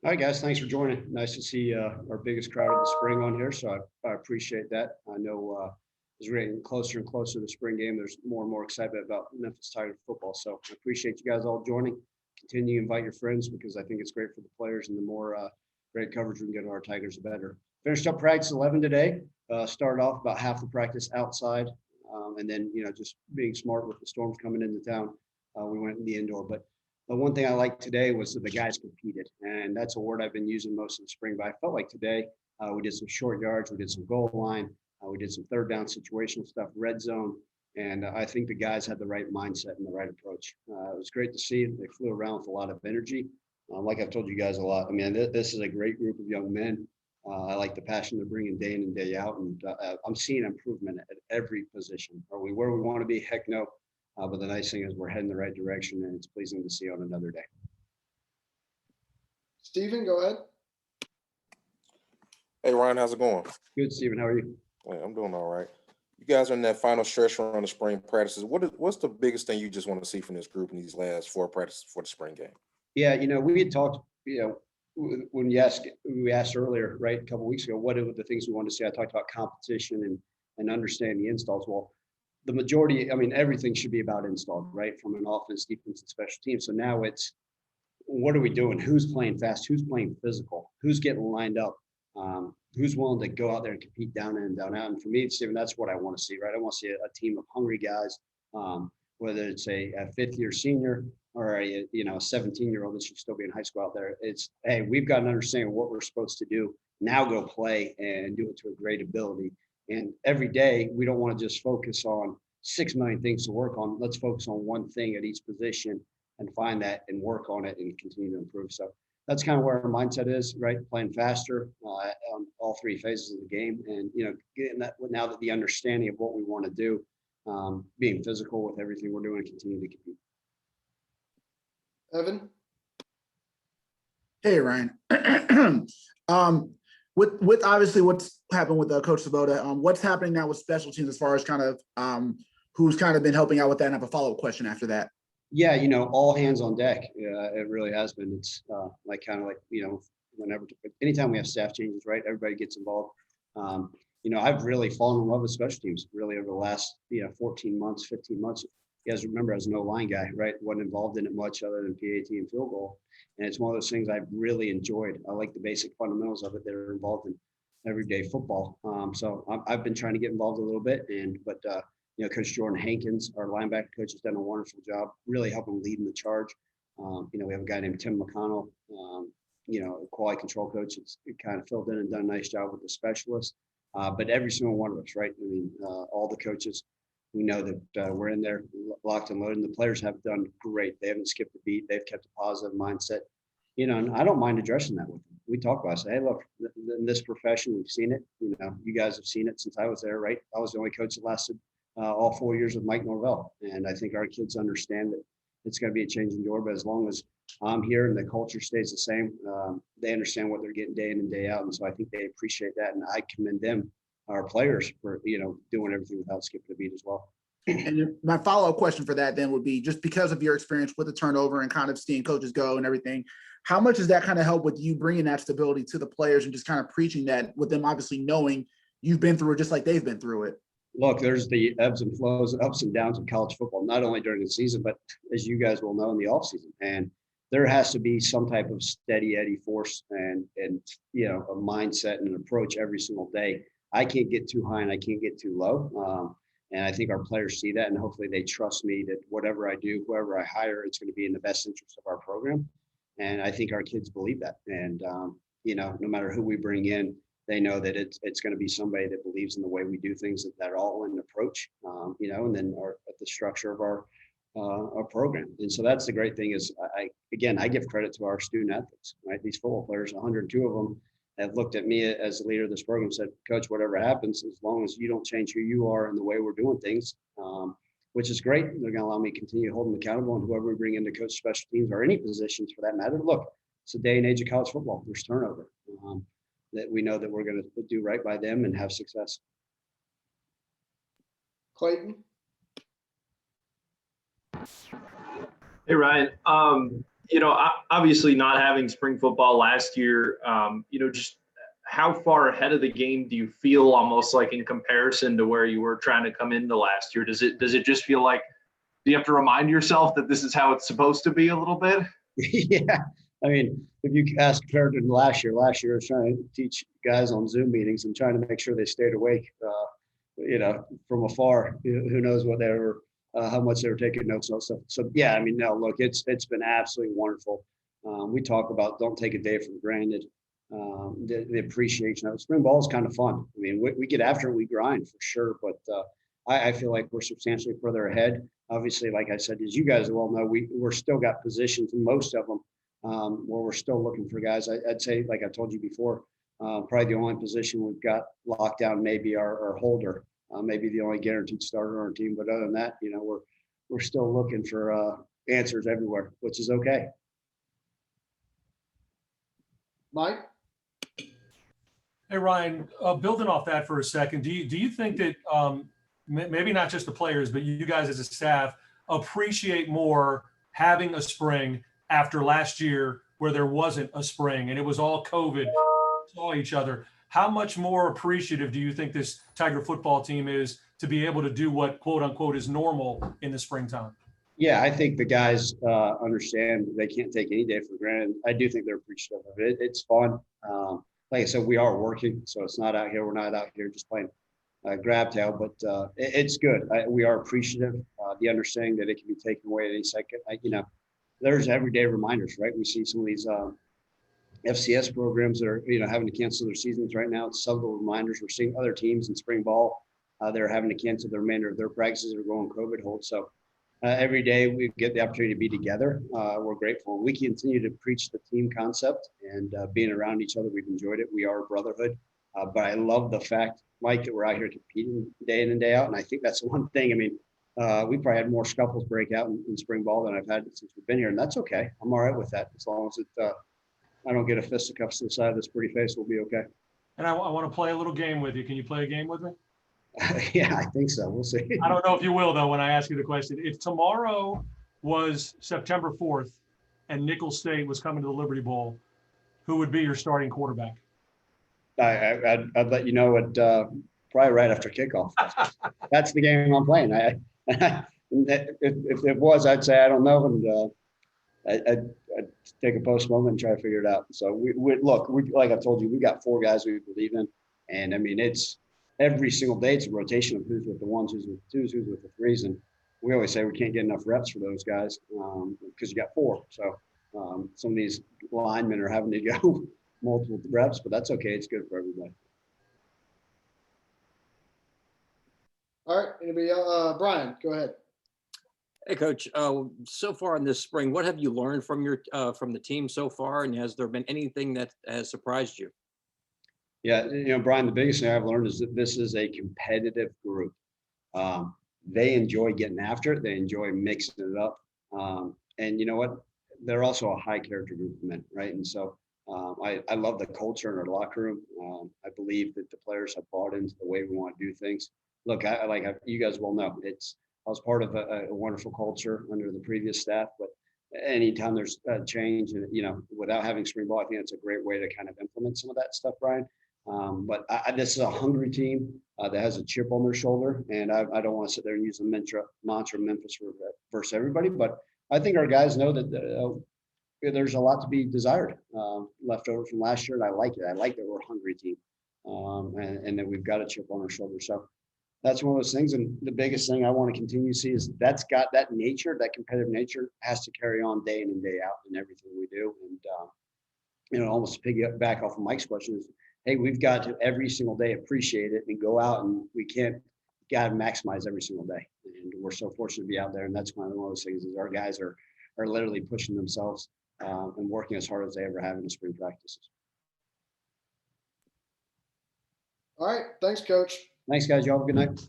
All right, guys, thanks for joining. Nice to see our biggest crowd of the spring on here, so I appreciate that. I know as we're getting closer and closer to the spring game, there's more and more excitement about Memphis Tigers football. So I appreciate you guys all joining. Continue to invite your friends because I think it's great for the players, and the more great coverage we can get on our Tigers, the better. Finished up practice 11 today. Started off about half the practice outside, and then just being smart with the storms coming into town, we went in the indoor. But the one thing I liked today was that the guys competed, and that's a word I've been using most of the spring. But I felt like today we did some short yards, we did some goal line, we did some third down situational stuff, red zone, and I think the guys had the right mindset and the right approach. It was great to see. They flew around with a lot of energy. Like I've told you guys a lot, I mean, this is a great group of young men. I like the passion they're bringing day in and day out, and I'm seeing improvement at every position. Are we where we want to be? Heck no. But the nice thing is we're heading the right direction, and it's pleasing to see on another day. Steven, go ahead. Hey, Ryan, how's it going? Good, Steven. How are you? Hey, I'm doing all right. You guys are in that final stretch run of spring practices. What's the biggest thing you just want to see from this group in these last 4 practices for the spring game? Yeah, we had talked, when we asked earlier, right, a couple of weeks ago, what are the things we wanted to see? I talked about competition and understanding the installs. Well, the majority, I mean, everything should be about install, right? From an offense, defense, and special teams. So now it's, what are we doing? Who's playing fast? Who's playing physical? Who's getting lined up? Who's willing to go out there and compete down in and down out? And for me, Steven, that's what I want to see, right? I want to see a team of hungry guys, whether it's a fifth-year senior or a 17-year-old that should still be in high school out there. It's, hey, we've got an understanding of what we're supposed to do. Now go play and do it to a great ability. And every day, we don't want to just focus on 6 million things to work on. Let's focus on one thing at each position and find that and work on it and continue to improve. So that's kind of where our mindset is, right? Playing faster on all 3 phases of the game, and getting that now that the understanding of what we want to do, being physical with everything we're doing, and continue to compete. Evan. Hey, Ryan. With obviously what's happened with Coach Sabota, what's happening now with special teams as far as kind of who's kind of been helping out with that? And I have a follow-up question after that. Yeah, all hands on deck. It really has been. It's anytime we have staff changes, right? Everybody gets involved. I've really fallen in love with special teams really over the last 14 months, 15 months. You guys remember, I was an O-line guy, right? Wasn't involved in it much other than PAT and field goal. And it's one of those things I've really enjoyed. I like the basic fundamentals of it that are involved in everyday football. So I've been trying to get involved a little bit. But Coach Jordan Hankins, our linebacker coach, has done a wonderful job, really helping leading the charge. We have a guy named Tim McConnell, quality control coach. It's kind of filled in and done a nice job with the specialists. But every single one of us, right? I mean, all the coaches, we know that we're in there locked and loaded, and the players have done great. They haven't skipped a beat. They've kept a positive mindset, and I don't mind addressing that with them. We talk about it. Say, hey, look, in this profession, we've seen it. You guys have seen it since I was there, right? I was the only coach that lasted all 4 years with Mike Norvell. And I think our kids understand that it's going to be a changing door, but as long as I'm here and the culture stays the same, they understand what they're getting day in and day out. And so I think they appreciate that. And I commend them, our players, for, doing everything without skipping a beat as well. And my follow-up question for that then would be, just because of your experience with the turnover and kind of seeing coaches go and everything, how much does that kind of help with you bringing that stability to the players and just kind of preaching that with them obviously knowing you've been through it just like they've been through it? Look, there's the ebbs and flows and ups and downs of college football, not only during the season, but as you guys will know, in the offseason. And there has to be some type of steady Eddie force and a mindset and an approach every single day. I can't get too high and I can't get too low. And I think our players see that, and hopefully they trust me that whatever I do, whoever I hire, it's going to be in the best interest of our program. And I think our kids believe that. And, no matter who we bring in, they know that it's going to be somebody that believes in the way we do things, that all-in approach, and then at the structure of our program. And so that's the great thing is, I give credit to our student athletes, right? These football players, 102 of them have looked at me as the leader of this program and said, Coach, whatever happens, as long as you don't change who you are and the way we're doing things, which is great. They're going to allow me to continue to hold them accountable, and whoever we bring in to coach special teams or any positions for that matter. Look, it's a day and age of college football. There's turnover. That we know that we're going to do right by them and have success. Clayton. Hey, Ryan. Obviously not having spring football last year, just how far ahead of the game do you feel, almost like in comparison to where you were trying to come into last year? Does it just feel like, do you have to remind yourself that this is how it's supposed to be a little bit? Yeah. I mean, if you ask compared to last year I was trying to teach guys on Zoom meetings and trying to make sure they stayed awake, from afar. Who knows what they were, how much they were taking notes and stuff. So yeah, I mean, no, look, it's been absolutely wonderful. We talk about don't take a day for granted. The appreciation of it. Spring ball is kind of fun. I mean, we get after it, we grind for sure, but I feel like we're substantially further ahead. Obviously, like I said, as you guys well know, we're still got positions in most of them where we're still looking for guys. I'd say, like I told you before, probably the only position we've got locked down maybe our holder, maybe the only guaranteed starter on our team. But other than that, we're still looking for answers everywhere, which is okay. Mike? Hey, Ryan, building off that for a second, do you think that maybe not just the players, but you guys as a staff appreciate more having a spring after last year where there wasn't a spring and it was all COVID, saw each other? How much more appreciative do you think this Tiger football team is to be able to do what quote unquote is normal in the springtime? Yeah, I think the guys understand they can't take any day for granted. I do think they're appreciative of it. It's fun. Like I said, we are working, so it's not out here. We're not out here just playing grab tail, but it's good. We are appreciative. The understanding that it can be taken away at any second. There's everyday reminders, right? We see some of these FCS programs that are, having to cancel their seasons right now. It's subtle reminders. We're seeing other teams in spring ball that are having to cancel the remainder of their practices or going COVID hold. So every day we get the opportunity to be together. We're grateful. We continue to preach the team concept and being around each other. We've enjoyed it. We are a brotherhood. But I love the fact, Mike, that we're out here competing day in and day out. And I think that's the one thing. I mean, we probably had more scuffles break out in spring ball than I've had since we've been here. And that's okay. I'm all right with that. As long as I don't get a fisticuffs to the side of this pretty face, we'll be okay. And I want to play a little game with you. Can you play a game with me? Yeah, I think so. We'll see. I don't know if you will, though, when I ask you the question. If tomorrow was September 4th and Nicholls State was coming to the Liberty Bowl, who would be your starting quarterback? I'd let you know at probably right after kickoff. That's the game I'm playing. If it was, I'd say I don't know, and I'd take a postponement and try to figure it out. So we like I told you, we got 4 guys we believe in, and I mean it's every single day it's a rotation of who's with the ones, who's with the twos, who's with the threes, and we always say we can't get enough reps for those guys because you got 4. So some of these linemen are having to go multiple reps, but that's okay. It's good for everybody. All right, anybody else? Brian, go ahead. Hey, Coach. So far in this spring, what have you learned from the team so far, and has there been anything that has surprised you? Yeah, Brian, the biggest thing I've learned is that this is a competitive group. They enjoy getting after it. They enjoy mixing it up. And you know what? They're also a high character group of men, right? And so I love the culture in our locker room. I believe that the players have bought into the way we want to do things. Look, you guys well know, I was part of a wonderful culture under the previous staff, but anytime there's a change, and without having spring ball, I think it's a great way to kind of implement some of that stuff, Brian. But this is a hungry team that has a chip on their shoulder, and I don't want to sit there and use the mantra Memphis versus everybody, but I think our guys know that there's a lot to be desired left over from last year, and I like it. I like that we're a hungry team, and that we've got a chip on our shoulder. So that's one of those things. And the biggest thing I want to continue to see is that's got that nature, that competitive nature has to carry on day in and day out in everything we do. And, almost to piggyback off of Mike's question is, hey, we've got to every single day appreciate it and go out, and we got to maximize every single day. And we're so fortunate to be out there. And that's one of those things is our guys are literally pushing themselves and working as hard as they ever have in the spring practices. All right, thanks, Coach. Thanks, guys. Y'all have a good night.